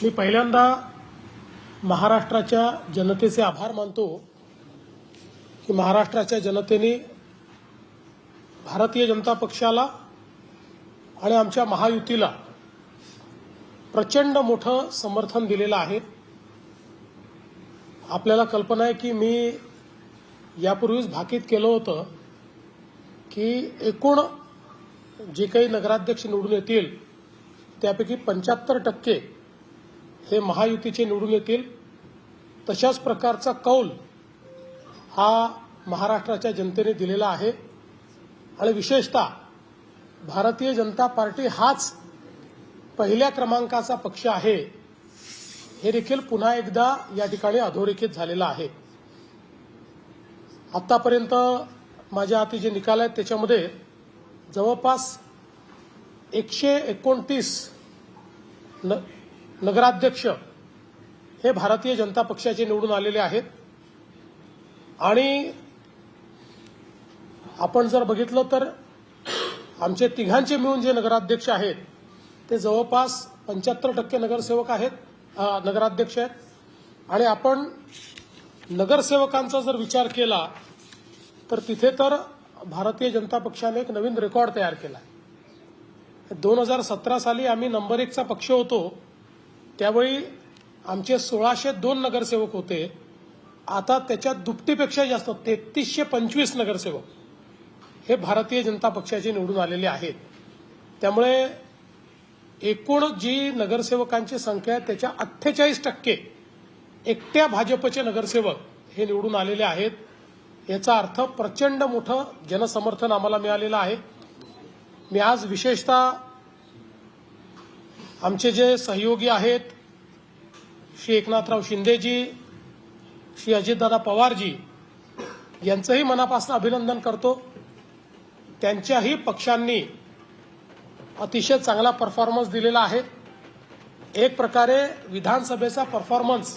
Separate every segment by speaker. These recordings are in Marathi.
Speaker 1: मी पहिल्यांदा महाराष्ट्राच्या जनतेचे आभार मानतो की महाराष्ट्राच्या जनतेने भारतीय जनता पक्षाला आणि आमच्या महायुतीला प्रचंड मोठं समर्थन दिलेलं आहे। आपल्याला कल्पना आहे की मी यापूर्वीच भाकीत केलं होतं की एकूण जे काही नगराध्यक्ष निवडून येतील त्यापैकी 75% हे महायुतीचे निवडून येतील। तशाच प्रकारचा कौल हा महाराष्ट्राच्या जनतेने दिलेला आहे आणि विशेषतः भारतीय जनता पार्टी हाच पहिल्या क्रमांकाचा पक्ष आहे हे देखील पुन्हा एकदा या ठिकाणी अधोरेखित झालेलं आहे। आतापर्यंत माझ्या हाती जे निकाल आहेत त्याच्यामध्ये जवळपास 129 नगराध्यक्ष हे भारतीय जनता पक्षाचे निवडून आलेले आहेत आणि आपण जर बघितलं तर आमचे तिघांचे मिळून जे नगराध्यक्ष आहेत ते जवळपास 75% नगरसेवक आहेत, नगराध्यक्ष आहेत। आणि आपण नगरसेवकांचा जर विचार केला तर तिथे तर भारतीय जनता पक्षाने एक नवीन रेकॉर्ड तयार केला आहे। 2017 साली आम्ही नंबर 1 चा पक्ष होतो, त्यावेळी आमचे 1602 नगरसेवक होते। आता त्याच्यात दुपटीपेक्षा जास्त 3325 नगरसेवक हे भारतीय जनता पक्षाचे निवडून आलेले आहेत। त्यामुळे एकूण जी नगरसेवकांची संख्या आहे त्याच्या 48% एकट्या भाजपचे नगरसेवक हे निवडून आलेले आहेत। याचा अर्थ प्रचंड मोठं जनसमर्थन आम्हाला मिळालेलं आहे। मी आज विशेषतः आमचे जे सहयोगी आहेत श्री एकनाथराव शिंदेजी, श्री अजितदादा पवारजी यांचंही मनापासून अभिनंदन करतो। त्यांच्याही पक्षांनी अतिशय चांगला परफॉर्मन्स दिलेला आहे। एक प्रकारे विधानसभेचा परफॉर्मन्स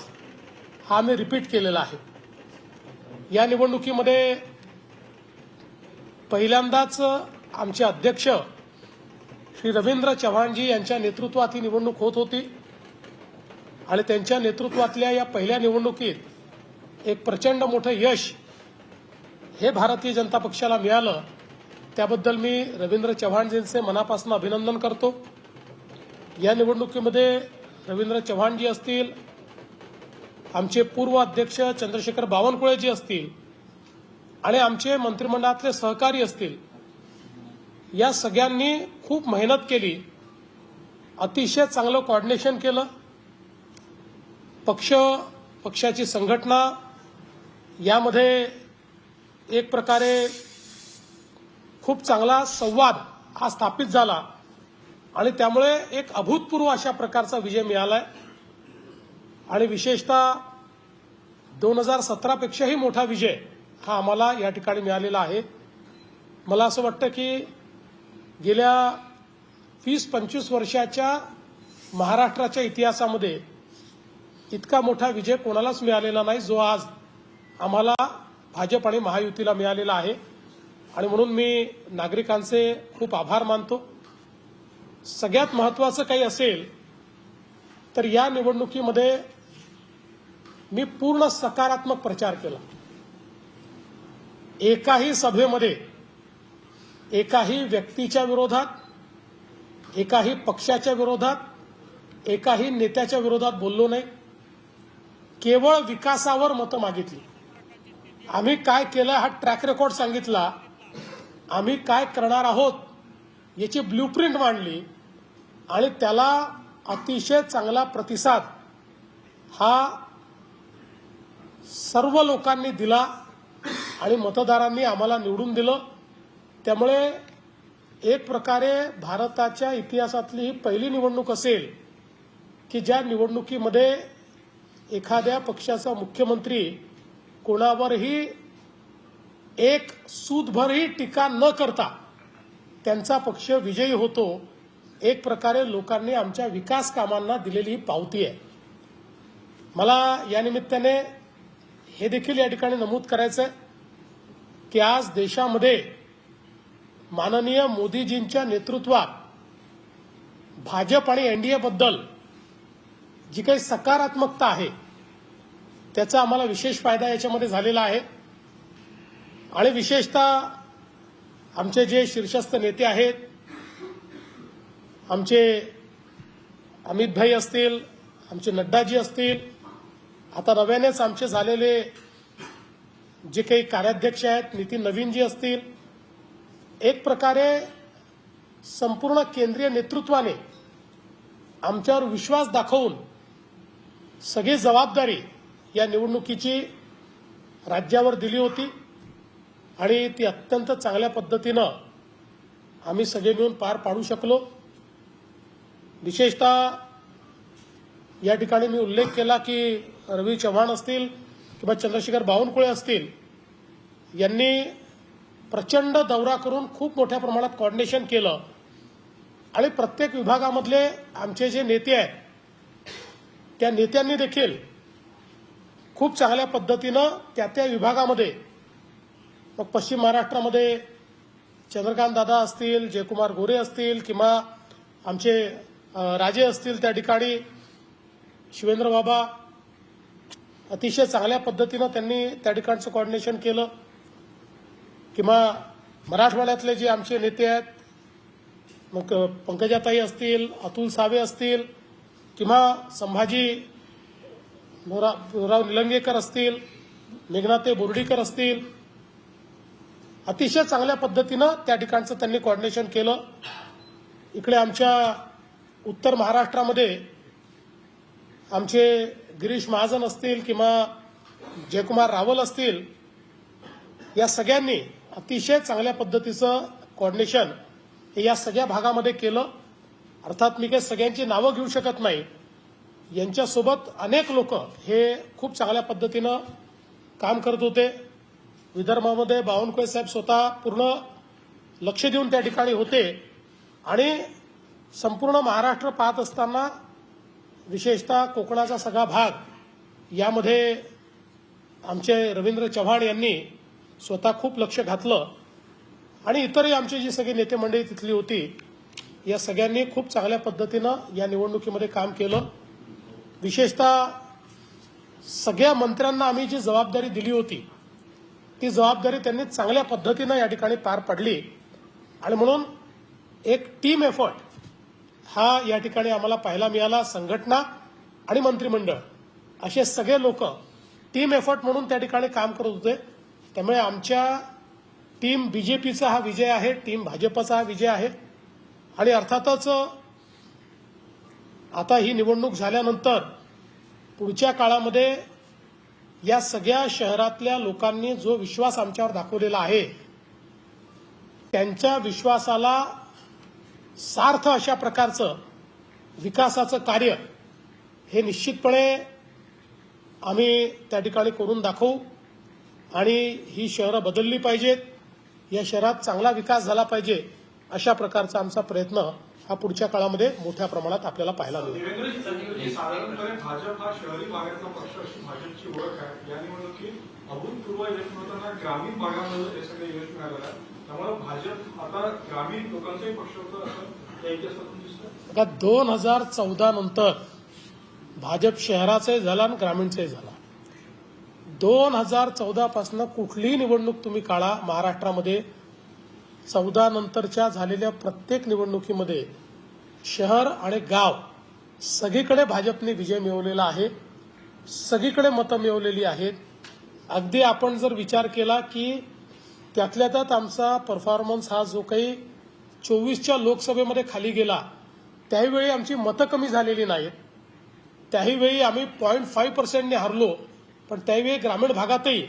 Speaker 1: हा आम्ही रिपीट केलेला आहे। या निवडणुकीमध्ये पहिल्यांदाच आमचे अध्यक्ष श्री रवींद्र चव्हाणजी यांच्या नेतृत्वात ही निवडणूक होत होती आणि त्यांच्या नेतृत्वातल्या या पहिल्या निवडणुकीत एक प्रचंड मोठं यश हे भारतीय जनता पक्षाला मिळालं। त्याबद्दल मी रवींद्र चव्हाणजींचे मनापासून अभिनंदन करतो। या निवडणुकीमध्ये रवींद्र चव्हाणजी असतील, आमचे पूर्व अध्यक्ष चंद्रशेखर बावनकुळेजी असतील आणि आमचे मंत्रिमंडळातले सहकारी असतील, या सगळ्यांनी खूप मेहनत केली, अतिशय चांगलं कोऑर्डिनेशन केलं। पक्षाची संघटना यामध्ये एक प्रकारे खूप चांगला संवाद हा स्थापित झाला आणि त्यामुळे एक अभूतपूर्व अशा प्रकारचा विजय मिळालाय। आणि विशेषतः 2017 पेक्षाही मोठा विजय हा आम्हाला या ठिकाणी मिळालेला आहे। मला असं वाटतं की गेल्या 20-25 वर्षाच्या महाराष्ट्राच्या इतिहासामध्ये इतका मोठा विजय कोणालाच मिळालेला नाही जो आज आम्हाला भाजप आणि महायुतीला मिळालेला आहे। आणि म्हणून मी नागरिकांचे खूप आभार मानतो। सगळ्यात महत्त्वाचं काही असेल तर या निवडणुकीमध्ये मी पूर्ण सकारात्मक प्रचार केला। एकाही सभेमध्ये एकाही व्यक्तीच्या विरोधात, एकाही पक्षाच्या विरोधात, एकाही नेत्याच्या विरोधात बोललो नाही। केवळ विकासावर मतं मागितली। आम्ही काय केलं हा ट्रॅक रेकॉर्ड सांगितला, आम्ही काय करणार आहोत याची ब्ल्यूप्रिंट मांडली आणि त्याला अतिशय चांगला प्रतिसाद हा सर्व लोकांनी दिला आणि मतदारांनी आम्हाला निवडून दिलं। त्यामुळे एक प्रकारे भारताच्या इतिहासातली ही पहिली निवडणूक असेल की ज्या निवडणुकीमध्ये एखाद्या पक्षाचा मुख्यमंत्री कोणावरही एक सूतभरही टीका न करता त्यांचा पक्ष विजयी होतो। एक प्रकारे लोकांनी आमच्या विकास कामांना दिलेली ही पावती आहे। मला या निमित्ताने हे देखील या ठिकाणी नमूद करायचं आहे की आज देशामध्ये माननीय मोदीजींच्या नेतृत्वात भाजप आणि एनडीए बद्दल जी काही सकारात्मकता आहे त्याचा आम्हाला विशेष फायदा याच्यामध्ये झालेला आहे. आणि विशेषतः आमचे जे शीर्षस्थ नेते आहेत, आमचे अमित भाई असतील, आमचे नड्डाजी असतील, आता नव्यानेच आमचे झालेले जे काही कार्याध्यक्ष आहेत नितीन नवीनजी असतील, एक प्रकारे संपूर्ण केंद्रीय नेतृत्वाने आमच्यावर विश्वास दाखवून सगळी जबाबदारी या निवडणुकीची राज्यावर दिली होती आणि ती अत्यंत चांगल्या पद्धतीनं आम्ही सगळे मिळून पार पाडू शकलो. विशेषतः या ठिकाणी मी उल्लेख केला की रवी चव्हाण असतील किंवा चंद्रशेखर बावनकुळे असतील, यांनी प्रचंड दौरा करून खूप मोठ्या प्रमाणात कोऑर्डिनेशन केलं आणि प्रत्येक विभागामधले आमचे जे नेते आहेत त्या नेत्यांनी देखील खूप चांगल्या पद्धतीनं त्या विभागामध्ये, मग पश्चिम महाराष्ट्रामध्ये चंद्रकांत दादा असतील, जयकुमार गोरे असतील किंवा आमचे राजे असतील, त्या ठिकाणी शिवेंद्र बाबा अतिशय चांगल्या पद्धतीनं त्यांनी त्या ठिकाणचं कोऑर्डिनेशन केलं. किंवा मराठवाड्यातले जे आमचे नेते आहेत, मग पंकजाताई असतील, अतुल सावे असतील किंवा संभाजी राव निलंगेकर असतील, मेघनाते बोर्डीकर असतील, अतिशय चांगल्या पद्धतीनं त्या ठिकाणचं त्यांनी कोऑर्डिनेशन केलं. इकडे आमच्या उत्तर महाराष्ट्रामध्ये आमचे गिरीश महाजन असतील किंवा जयकुमार रावल असतील, या सगळ्यांनी अतिशय चांगल्या पद्धतीचं कोऑर्डिनेशन या सगळ्या भागामध्ये केलं. अर्थात मी काही सगळ्यांची नावं घेऊ शकत नाही, यांच्यासोबत अनेक लोक हे खूप चांगल्या पद्धतीनं काम करत होते. विदर्भामध्ये बावनकुळे साहेब स्वतः पूर्ण लक्ष देऊन त्या ठिकाणी होते आणि संपूर्ण महाराष्ट्र पाहत असताना विशेषतः कोकणाचा सगळा भाग यामध्ये आमचे रवींद्र चव्हाण यांनी स्वतः खूप लक्ष घातलं आणि इतरही आमची जी सगळी नेते मंडळी तिथली होती या सगळ्यांनी खूप चांगल्या पद्धतीनं या निवडणुकीमध्ये काम केलं. विशेषतः सगळ्या मंत्र्यांना आम्ही जी जबाबदारी दिली होती ती जबाबदारी त्यांनी चांगल्या पद्धतीनं या ठिकाणी पार पाडली आणि म्हणून एक टीम एफर्ट हा या ठिकाणी आम्हाला पाहायला मिळाला. संघटना आणि मंत्रिमंडळ असे सगळे लोक टीम एफर्ट म्हणून त्या ठिकाणी काम करत होते. त्यामुळे आमच्या टीम बीजेपीचा हा विजय आहे, टीम भाजपचा हा विजय आहे. आणि अर्थातच आता ही निवडणूक झाल्यानंतर पुढच्या काळामध्ये या सगळ्या शहरातल्या लोकांनी जो विश्वास आमच्यावर दाखवलेला आहे त्यांच्या विश्वासाला सार्थ अशा प्रकारचं विकासाचं कार्य हे निश्चितपणे आम्ही त्या ठिकाणी करून दाखवू आणि ही शहरं बदलली पाहिजेत, या शहरात चांगला विकास झाला पाहिजे अशा प्रकारचा आमचा प्रयत्न हा पुढच्या काळामध्ये मोठ्या प्रमाणात आपल्याला पाहायला मिळेल.
Speaker 2: साधारणपणे भाजप हा शहरी भागातला पक्ष अशी भाजपची ओळख आहे. या निवडणुकीत अभूतपूर्व यश मिळवताना ग्रामीण भागामध्ये हे सगळे यश मिळालेलं आहे. त्यामुळे भाजप आता ग्रामीण लोकांचाही पक्ष होतं असं या इतिहासातून दिसतं.
Speaker 1: 2014 नंतर भाजप शहराचाही झाला आणि ग्रामीणचाही झाला. 2014 पासून कुठलीही निवडणूक तुम्ही काढा महाराष्ट्रामध्ये 14 नंतरच्या झालेल्या प्रत्येक निवडणुकीमध्ये शहर आणि गाव सगळीकडे भाजपने विजय मिळवलेला आहे, सगळीकडे मतं मिळवलेली आहेत. अगदी आपण जर विचार केला की त्यातल्या त्यात आमचा परफॉर्मन्स हा जो काही 24च्या लोकसभेमध्ये खाली गेला त्याहीवेळी आमची मतं कमी झालेली नाहीत. त्याहीवेळी आम्ही 0.5% हरलो, पण त्यावेळी ग्रामीण भागातही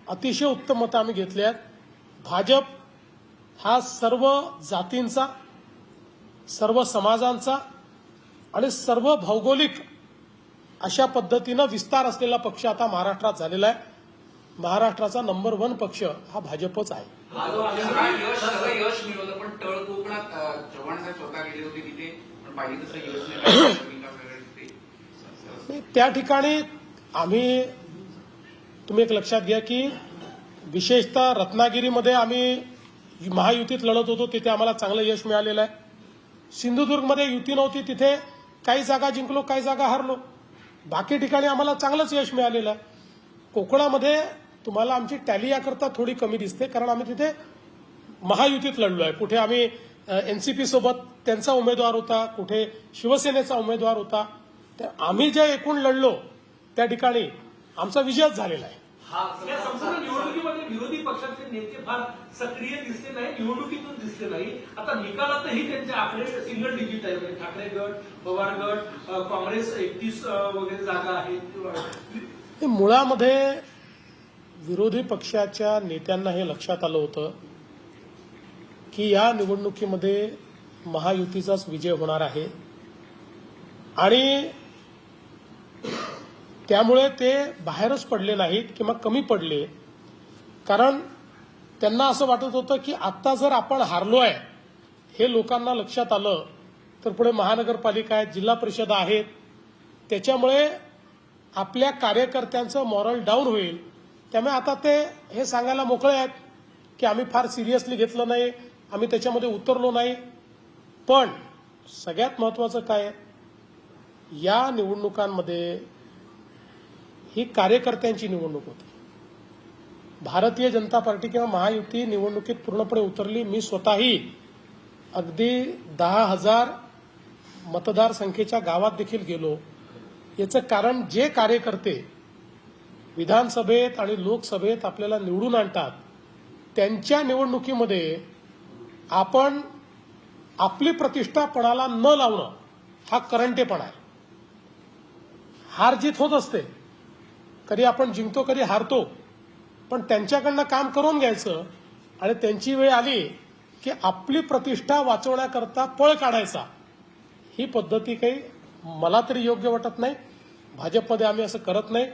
Speaker 1: अतिशय उत्तम मतं आम्ही घेतली आहेत. भाजप हा सर्व जातींचा, सर्व समाजांचा आणि सर्व भौगोलिक अशा पद्धतीनं विस्तार असलेला पक्ष आता महाराष्ट्रात झालेला आहे. महाराष्ट्राचा नंबर 1 पक्ष हा भाजपच आहे.
Speaker 3: यश मिळवलं पण तळ कोकणात चव्हाण साहेब स्वतः गेले होते तिथे, पण पाहिजे तसं यश नाही.
Speaker 1: त्या ठिकाणी आम्ही, तुम्ही एक लक्षात घ्या की विशेषतः रत्नागिरीमध्ये आम्ही महायुतीत लढत होतो, तिथे आम्हाला चांगलं यश मिळालेलं आहे. सिंधुदुर्गमध्ये युती नव्हती, तिथे काही जागा जिंकलो, काही जागा हरलो. बाकी ठिकाणी आम्हाला चांगलंच यश मिळालेलं आहे. कोकणामध्ये तुम्हाला आमची टॅली याकरता थोडी कमी दिसते, कारण आम्ही तिथे महायुतीत लढलो आहे. कुठे आम्ही एनसीपी सोबत त्यांचा उमेदवार होता, कुठे शिवसेनेचा उमेदवार होता. तर आम्ही जे एकूण लढलो त्या ठिकाणी आमचा विजयच झालेला आहे.
Speaker 4: या संपूर्ण निवडणुकीमध्ये विरोधी पक्षाचे नेते फार सक्रिय दिसले नाही, निवडणुकीतून दिसले नाही. आता निकालातही त्यांचे आकडे सिंगल डिजिट आहे. म्हणजे ठाकरे गट, पवार गट, काँग्रेस 31 वगैरे जागा आहेत.
Speaker 1: हे मुळामध्ये विरोधी पक्षाच्या नेत्यांना हे लक्षात आलं होतं की या निवडणुकीमध्ये महायुतीचाच विजय होणार आहे आणि त्यामुळे ते बाहेरच पडले नाहीत किंवा कमी पडले. कारण त्यांना असं वाटत होतं की आता जर आपण हारलो आहे हे लोकांना लक्षात आलं तर पुढे महानगरपालिका आहेत, जिल्हा परिषद आहेत, त्याच्यामुळे आपल्या कार्यकर्त्यांचं मॉरल डाऊन होईल. त्यामुळे आता ते हे सांगायला मोकळे आहेत की आम्ही फार सिरियसली घेतलं नाही, आम्ही त्याच्यामध्ये उतरलो नाही. पण सगळ्यात महत्वाचं काय, या निवडणुकांमध्ये ही कार्यकर्त्यांची निवडणूक होती. भारतीय जनता पार्टी किंवा महायुती निवडणुकीत पूर्णपणे उतरली. मी स्वतःही अगदी 10,000 मतदारसंख्येच्या गावात देखील गेलो. याचं कारण जे कार्यकर्ते विधानसभेत आणि लोकसभेत आपल्याला निवडून आणतात त्यांच्या निवडणुकीमध्ये आपण आपली प्रतिष्ठा पणाला न लावणं हा करंटेपणा आहे. हार जीत होत असते, कधी आपण जिंकतो कधी हारतो, पण त्यांच्याकडनं काम करून घ्यायचं आणि त्यांची वेळ आली की आपली प्रतिष्ठा वाचवण्याकरता पळ काढायचा. ही पद्धती काही मला तरी योग्य वाटत नाही. भाजपमध्ये आम्ही असं करत नाही.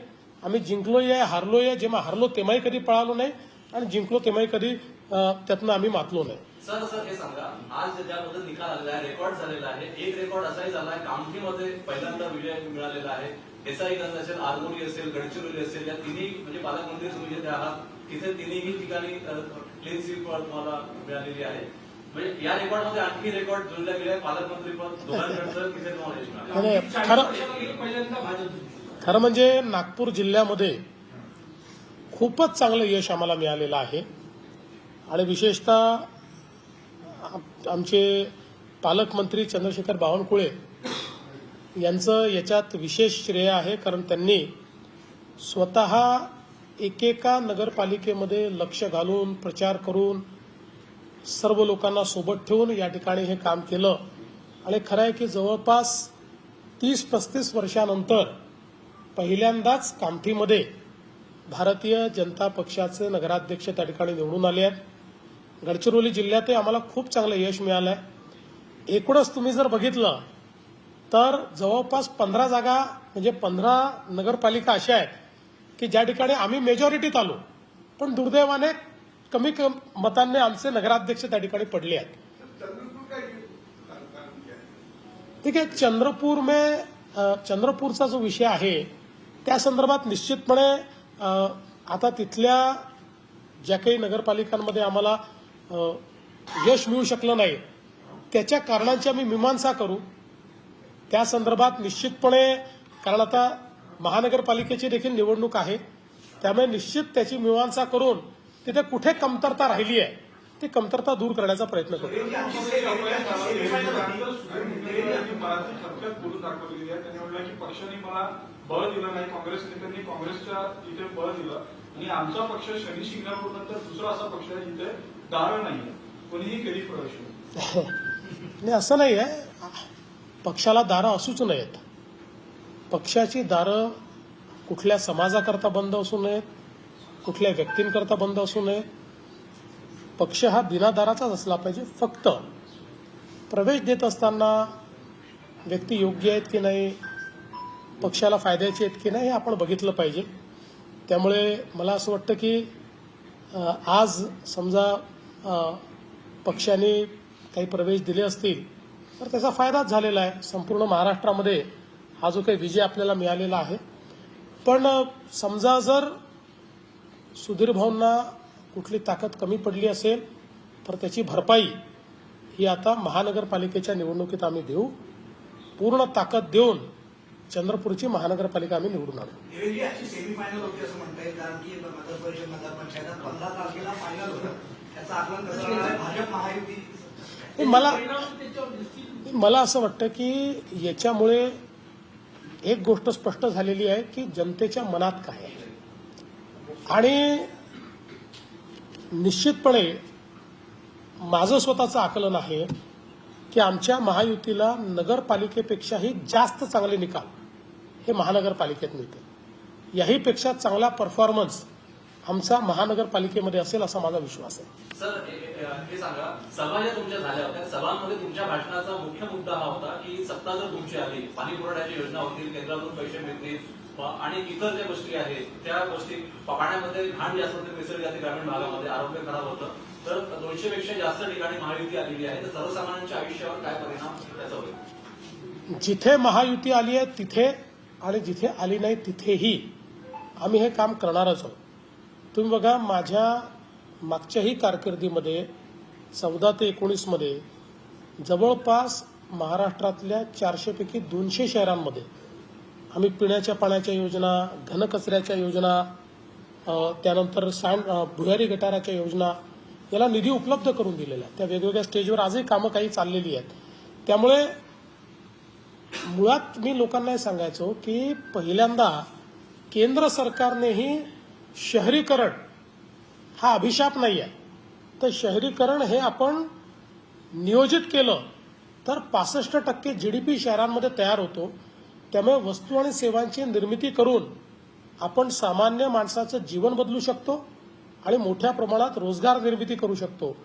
Speaker 1: आम्ही जिंकलोय आहे, हारलोय. जेव्हा हारलो तेव्हाही कधी पळालो नाही आणि जिंकलो तेव्हाही कधी त्यातनं आम्ही मातलो नाही.
Speaker 5: सर हे सांगा, आज ज्यामध्ये निकाल आलेला आहे, रेकॉर्ड झालेला आहे. एक रेकॉर्ड असाही झाला आहे, कामठीमध्ये पहिल्यांदा विजय मिळालेला आहे. देसाईगंज असेल, आरमोरी असेल, गडचिरोली असेल, या तिन्ही म्हणजे पालकमंत्री तुम्ही जे आहात तिथे तिन्ही ठिकाणी क्लीन स्वीप तुम्हाला मिळालेली आहे. म्हणजे या रेकॉर्डमध्ये आणखी रेकॉर्ड जोडल्या गेले. पालकमंत्री पद दोघांकडचं तिथे तुम्हाला यश मिळालं.
Speaker 1: खरं म्हणजे नागपूर जिल्ह्यामध्ये खूपच चांगलं यश आम्हाला मिळालेलं आहे आणि विशेषतः आमचे पालकमंत्री चंद्रशेखर बावनकुळे यांचं याच्यात विशेष श्रेय आहे. कारण त्यांनी स्वतः एकेका नगरपालिकेमध्ये लक्ष घालून प्रचार करून सर्व लोकांना सोबत ठेवून या ठिकाणी हे काम केलं. आणि खरं आहे की जवळपास 30-35 वर्षानंतर पहिल्यांदाच कामठीमध्ये भारतीय जनता पक्षाचे नगराध्यक्ष त्या ठिकाणी निवडून आले आहेत. गडचिरोली जिल्ह्यातही आम्हाला खूप चांगलं यश मिळालं आहे. एकूणच तुम्ही जर बघितलं तर जवळपास 15 जागा म्हणजे 15 नगरपालिका अशा आहेत की ज्या ठिकाणी आम्ही मेजॉरिटीत आलो, पण दुर्दैवाने कमी मतांनी आमचे नगराध्यक्ष त्या ठिकाणी पडले आहेत. ठीक आहे, चंद्रपूरचा जो विषय आहे त्या संदर्भात निश्चितपणे आता तिथल्या ज्या काही नगरपालिकांमध्ये आम्हाला यश मिळू शकलं नाही त्याच्या कारणांची आम्ही मीमांसा करू. त्या संदर्भात निश्चितपणे, कारण आता महानगरपालिकेची देखील निवडणूक आहे, त्यामुळे निश्चित त्याची मीमांसा करून तिथे कुठे कमतरता राहिली आहे ती कमतरता दूर करण्याचा प्रयत्न करू.
Speaker 2: बोलून दाखवलेली आहे. त्यांनी म्हटलं की पक्षाने मला बळ दिलं नाही, काँग्रेस नेत्यांनी काँग्रेसच्या इथे बळ दिलं आणि आमचा पक्ष शनी शिंगणापूर नंतर दुसरा असा पक्ष आहे जिथे दार नाहीये, कोणीही केली प्रवेश
Speaker 1: नाही. असं नाही आहे, पक्षाला दारं असूच नयेत. पक्षाची दारं कुठल्या समाजाकरता बंद असू नयेत, कुठल्या व्यक्तींकरता बंद असू नयेत. पक्ष हा बिना दाराचाच असला पाहिजे. फक्त प्रवेश देत असताना व्यक्ती योग्य आहेत की नाही, पक्षाला फायद्याचे आहेत की नाही हे आपण बघितलं पाहिजे. त्यामुळे मला असं वाटतं की आज समजा पक्षाने काही प्रवेश दिले असतील तर त्याचा फायदाच झालेला आहे. संपूर्ण महाराष्ट्रामध्ये हा जो काही विजय आपल्याला मिळालेला आहे. पण समजा जर सुधीर भाऊंना कुठली ताकद कमी पडली असेल तर त्याची भरपाई ही आता महानगरपालिकेच्या निवडणुकीत आम्ही देऊ. पूर्ण ताकद देऊन चंद्रपूरची महानगरपालिका आम्ही निवडून आणू.
Speaker 6: देवेंद्र अशी सेमीफायनल होती असं म्हणता येईल, कारण की नगर परिषद नगर पंचायत 15 तारखेला फायनल होतं. त्याचं आकलन कसं करणार? भाजप महायुती
Speaker 1: मला असं वाटतं की याच्यामुळे एक गोष्ट स्पष्ट झालेली आहे की जनतेच्या मनात काय आहे. आणि निश्चितपणे माझं स्वतःचं आकलन आहे की आमच्या महायुतीला नगरपालिकेपेक्षाही जास्त चांगले निकाल हे महानगरपालिकेत मिळते. याहीपेक्षा चांगला परफॉर्मन्स आमचा महानगरपालिकेमध्ये असेल असा माझा विश्वास आहे.
Speaker 5: सर हे सांगा, सभा ज्या तुमच्या झाल्या होत्या सभांमध्ये तुमच्या भाषणाचा मुख्य मुद्दा हा होता की सत्ता जर तुमची आली, पाणी पुरवठ्याच्या योजना होतील, केंद्रातून पैसे मिळतील आणि इतर ज्या गोष्टी आहेत त्या गोष्टी, पाण्यामध्ये घाण जास्त होते, मिसळ जाते ग्रामीण भागामध्ये, आरोग्य खराब होतं, तर 200 पेक्षा जास्त ठिकाणी महायुती आलेली आहे, तर सर्वसामान्यांच्या आयुष्यावर काय परिणाम त्याचा होईल?
Speaker 1: जिथे महायुती आली आहे तिथे आणि जिथे आली नाही तिथेही आम्ही हे काम करणारच आहोत. तुम्ही बघा, माझ्या मागच्याही कारकिर्दीमध्ये 14 ते 19 मध्ये जवळपास महाराष्ट्रातल्या 400 पैकी 200 शहरांमध्ये आम्ही पिण्याच्या पाण्याच्या योजना, घनकचऱ्याच्या योजना, त्यानंतर भुयारी गटाराच्या योजना याला निधी उपलब्ध करून दिलेला आहे. त्या वेगवेगळ्या स्टेजवर आजही कामं काही चाललेली आहेत. त्यामुळे मुळात मी लोकांना हे सांगायचो की पहिल्यांदा केंद्र सरकारनेही शहरीकरण हा अभिशाप नाही आहे, तर शहरीकरण हे आपण नियोजित केलं तर 65% GDP शहरांमध्ये तयार होतो. त्यामुळे वस्तू आणि सेवांची निर्मिती करून आपण सामान्य माणसाचं जीवन बदलू शकतो आणि मोठ्या प्रमाणात रोजगार निर्मिती करू शकतो.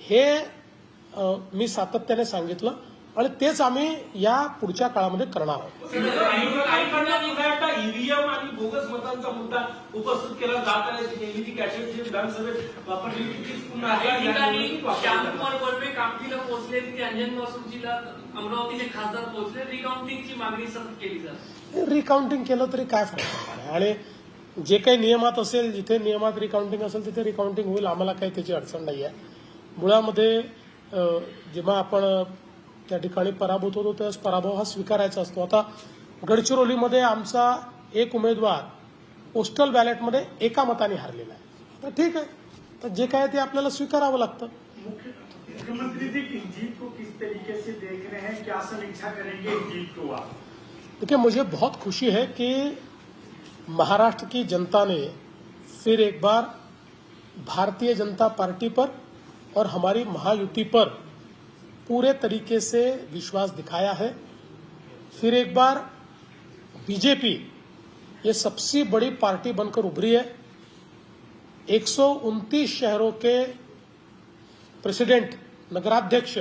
Speaker 1: हे मी सातत्याने सांगितलं आणि तेच आम्ही या पुढच्या काळामध्ये करणार आहोत.
Speaker 4: ईव्हीएम आणि बोगस मतांचा मुद्दा उपस्थित केला जात आहे. नेहमीची कॅशेटची विधानसभेत वापरली तीच पुन्हा
Speaker 7: काही ठिकाणी
Speaker 4: निवडणुकीत
Speaker 7: श्यामकुमार बर्वे कामठीला पोहोचले, तिथे अंजन वासुजीला अमरावतीचे खासदार पोहोचले. रिकाउंटिंगची मागणी सतत केली जाते.
Speaker 1: रिकाउंटिंग केलं तरी काय फरक पडणार आहे. आणि जे काही नियमात असेल, जिथे नियमात रिकाउंटिंग असेल तिथे रिकाउंटिंग होईल. आम्हाला काही त्याची अडचण नाही आहे. मुळामध्ये जेव्हा आपण त्या ठिकाणी पराभूत होतो त्यावेळेस पराभव हा स्वीकारायचा असतो. आता गडचिरोलीमध्ये आमचा एक उमेदवार पोस्टल बॅलेटमध्ये एका मताने हारलेला आहे. तर ठीक आहे, तर जे काय ते आपल्याला स्वीकारावं लागतं.
Speaker 8: मुख्यमंत्री जी की जीत को किस तरीके से देख रहे हैं, क्या समीक्षा करेंगे इस जीत को आप?
Speaker 1: देखिए, मुझे बहुत खुशी है कि महाराष्ट्र की जनता ने फिर एक बार भारतीय जनता पार्टी पर और हमारी महायुति पर पूरे तरीके से विश्वास दिखाया है. फिर एक बार बीजेपी ये सबसे बड़ी पार्टी बनकर उभरी है. 129 शहरों के प्रेसिडेंट, नगराध्यक्ष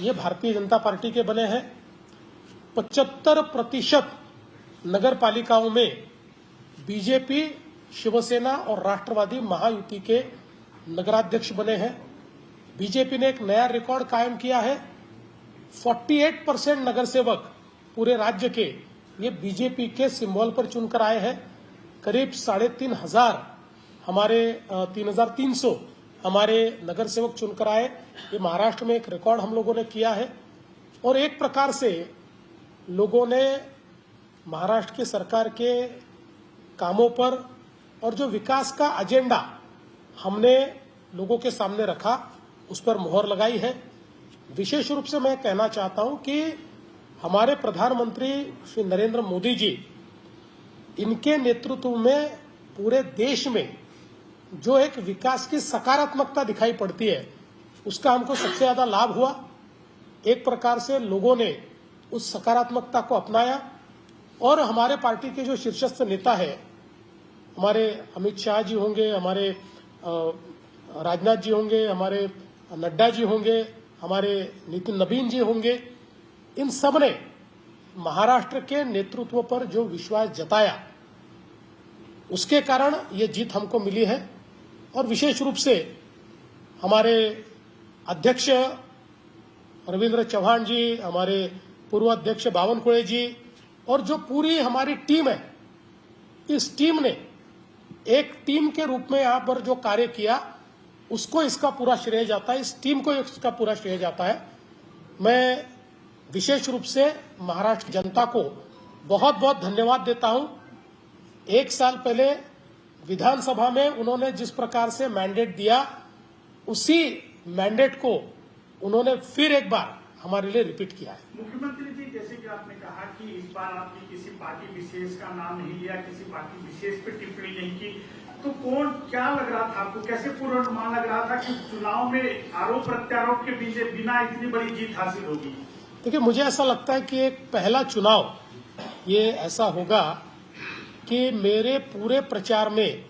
Speaker 1: ये भारतीय जनता पार्टी के बने हैं. 75% नगर पालिकाओं में बीजेपी, शिवसेना और राष्ट्रवादी महायुति के नगराध्यक्ष बने हैं. बीजेपी ने एक नया रिकॉर्ड कायम किया है. 48% नगर सेवक पूरे राज्य के ये बीजेपी के सिंबल पर चुनकर आए हैं. करीब 3,500 हमारे 3,300 हमारे नगर सेवक चुनकर आए. ये महाराष्ट्र में एक रिकॉर्ड हम लोगों ने किया है. और एक प्रकार से लोगों ने महाराष्ट्र की सरकार के कामों पर और जो विकास का एजेंडा हमने लोगों के सामने रखा उस पर मोहर लगाई है. विशेष रूप से मैं कहना चाहता हूं कि हमारे प्रधानमंत्री श्री नरेंद्र मोदी जी, इनके नेतृत्व में पूरे देश में जो एक विकास की सकारात्मकता दिखाई पड़ती है उसका हमको सबसे ज्यादा लाभ हुआ. एक प्रकार से लोगों ने उस सकारात्मकता को अपनाया और हमारे पार्टी के जो शीर्षस्थ नेता है, हमारे अमित शाह जी होंगे, हमारे राजनाथ जी होंगे, हमारे नड्डा जी होंगे, हमारे नितिन नवीन जी होंगे, इन सब ने महाराष्ट्र के नेतृत्व पर जो विश्वास जताया उसके कारण ये जीत हमको मिली है. और विशेष रूप से हमारे अध्यक्ष रविंद्र चौहान जी, हमारे पूर्व अध्यक्ष बावनकुळे जी और जो पूरी हमारी टीम है, इस टीम ने एक टीम के रूप में यहां पर जो कार्य किया उसको इसका पूरा श्रेय जाता है. इस टीम को इसका पूरा श्रेय जाता है. मैं विशेष रूप से महाराष्ट्र जनता को बहुत बहुत धन्यवाद देता हूं। 1 साल पहले विधानसभा में उन्होंने जिस प्रकार से मैंडेट दिया, उसी मैंडेट को उन्होंने फिर एक बार हमारे लिए रिपीट किया है।
Speaker 8: मुख्यमंत्री जी, जैसे कि आपने कहा कि इस बार आपने किसी पार्टी विशेष का नाम नहीं लिया, किसी पार्टी विशेष पे टिप्पणी नहीं की, तो कौन क्या लग रहा था आपको, कैसे पूर्वानुमान लग रहा था कि चुनाव में आरोप प्रत्यारोप के बीच बिना इतनी बड़ी जीत हासिल होगी?
Speaker 1: देखिए, मुझे ऐसा लगता है कि एक पहला चुनाव ये ऐसा होगा कि मेरे पूरे प्रचार में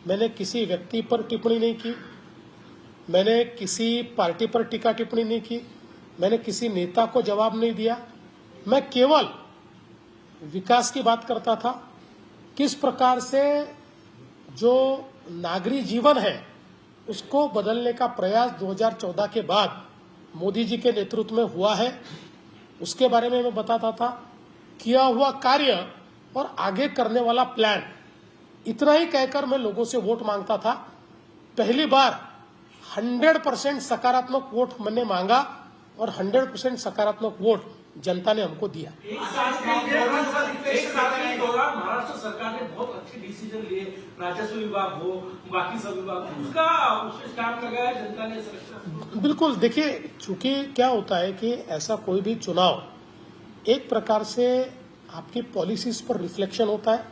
Speaker 1: मैंने किसी व्यक्ति पर टिप्पणी नहीं की, मैंने किसी पार्टी पर टीका टिप्पणी नहीं की, मैंने किसी नेता को जवाब नहीं दिया। मैं केवल विकास की बात करता था, किस प्रकार से जो नागरिक जीवन है उसको बदलने का प्रयास 2014 के बाद मोदी जी के नेतृत्व में हुआ है, उसके बारे में मैं बताता था, किया हुआ कार्य और आगे करने वाला प्लान। इतना ही कहकर मैं लोगों से वोट मांगता था। पहली बार 100% सकारात्मक वोट मैंने मांगा और 100% सकारात्मक वोट जनता ने हमको दिया।
Speaker 4: एक साल के दौरान महाराष्ट्र सरकार ने बहुत अच्छे डिसीजन लिए, राजस्व विभाग हो, बाकी सब विभाग हो, उसका विशेष काम लगाया जनता ने सरकार।
Speaker 1: बिल्कुल, देखिए, चूंकि क्या होता है कि ऐसा कोई भी चुनाव एक प्रकार से आपकी पॉलिसीज पर रिफ्लेक्शन होता है,